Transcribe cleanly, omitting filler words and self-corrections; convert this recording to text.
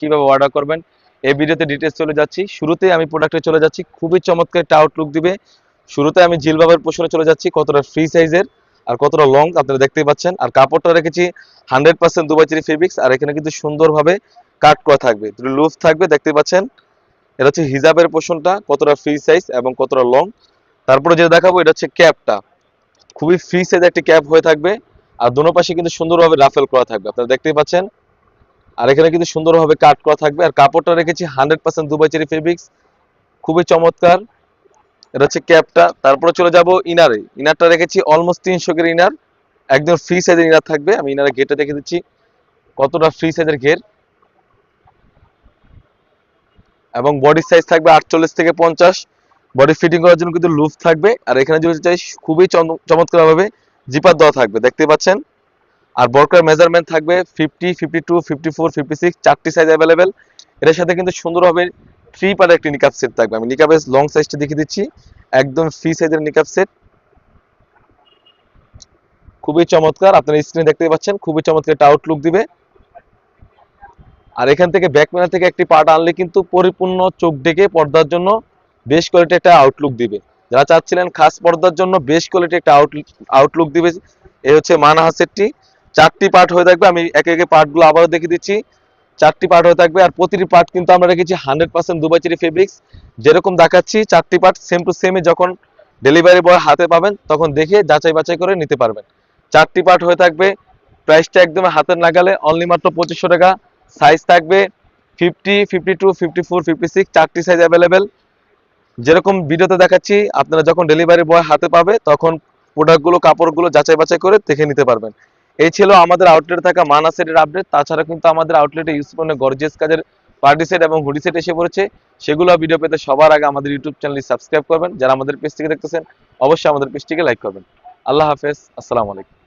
কিভাবে অর্ডার করবেন এই ভিডিওতে ডিটেলস চলে যাচ্ছি। শুরুতে আমি প্রোডাক্টে চলে যাচ্ছি, খুবই চমৎকার একটা আউটলুক দিবে। শুরুতে আমি জিলবাবের পোর্শনে চলে যাচ্ছি, কতটা ফ্রি সাইজের আর কতটা লং আপনারা দেখতেই পাচ্ছেন। আর কাপড়টা রেখেছি 100% দুবাই চেরি ফেব্রিক্স, আর এখানে কিন্তু সুন্দরভাবে কাট করা থাকবে, লুজ থাকবে, দেখতে পাচ্ছেন। এটা হচ্ছে হিজাবের পোর্শনটা, কতটা ফ্রি সাইজ এবং কতটা লং। তারপরে যেটা দেখাবো এটা হচ্ছে ক্যাপটা, খুবই ফ্রি সাইজ একটি ক্যাপ হয়ে থাকবে, আর দোনো পাশে কিন্তু সুন্দরভাবে রাফেল করা থাকবে, আপনারা দেখতেই পাচ্ছেন। আর এখানে কিন্তু সুন্দরভাবে কাট করা থাকবে, আর কাপড়টা রেখেছি 100% দুবাই চেরি ফেব্রিক্স, খুবই চমৎকার। এটা হচ্ছে ক্যাপটা। তারপরে চলে যাব ইনারে, ইনারটা রেখেছি অলমোস্ট 300 এর ইনার, একদম ফ্রি সাইজের ইনার থাকবে। আমি ইনারের ঘেরটা দেখে দিচ্ছি, কতটা ফ্রি সাইজের ঘের, এবং বডি সাইজ থাকবে 48 থেকে 50। বডি ফিটিং করার জন্য কিন্তু লুজ থাকবে, আর এখানে যদি চাই খুবই চমৎকার ভাবে জিপার দেওয়া থাকবে, দেখতে পাচ্ছেন। আর বর্কার মেজারমেন্ট থাকবে 50, 52, 54, 56, চারটি সাইজ অ্যাভেলেবেল। এর সাথে কিন্তু সুন্দরভাবে 3 পার্টের একটি নিকাপ সেট থাকবে। আমি নিকাপের লং সাইজটা দেখিয়ে দিচ্ছি, একদম ফ্রি সাইজের নিকাপ সেট, খুবই চমৎকার। আপনারা স্ক্রিনে দেখতে পাচ্ছেন, খুবই চমৎকার একটা আউটলুক দিবে। আর এখান থেকে ব্যাক প্যানেল থেকে একটি পার্ট আনলে কিন্তু পরিপূর্ণ চোখ ডেকে পর্দার জন্য বেশ কোয়ালিটি একটা আউটলুক দিবে। যারা চাচ্ছিলেন খাস পর্দার জন্য বেশ কোয়ালিটি একটা আউটলুক দিবে, এই হচ্ছে মানহা সেটটি। 4টি পার্ট হয়ে থাকবে, আমি একে একে পার্টগুলো আবারও দেখিয়ে দিচ্ছি। 4টি পার্ট হয়ে থাকবে, আর প্রতিটি পার্ট কিন্তু আমরা রেখেছি 100% দুবাই চেরি ফেব্রিক্স। যেরকম দেখাচ্ছি 4টি পার্ট সেম টু সেমে যখন ডেলিভারি বয় হাতে পাবেন তখন দেখে যাচাই বাছাই করে নিতে পারবেন। 4টি পার্ট হয়ে থাকবে, প্রাইসটা একদম হাতের নাগালে, অনলি মাত্র 2500 টাকা। সাইজ থাকবে 50, 52, 54, 56, চারটি সাইজ অ্যাভেলেবেল। যেরকম ভিডিওতে দেখাচ্ছি, আপনারা যখন ডেলিভারি বয় হাতে পাবে তখন প্রোডাক্টগুলো কাপড়গুলো যাচাই বাছাই করে দেখে নিতে পারবেন। এই ছিল আমাদের আউটলেটে থাকা মানা সেটের আপডেট। তাছাড়া কিন্তু আমাদের আউটলেটে ইউজ পণ্যের গর্জিয়াস কাজের পার্টি সেট এবং হুডি সেট এসে পড়েছে। সেগুলো ভিডিও পেতে সবার আগে আমাদের ইউটিউব চ্যানেলটি সাবস্ক্রাইব করবেন। যারা আমাদের পেজ থেকে দেখতেছেন অবশ্যই আমাদের পেজটিকে লাইক করবেন। আল্লাহ হাফেজ, আসসালামু আলাইকুম।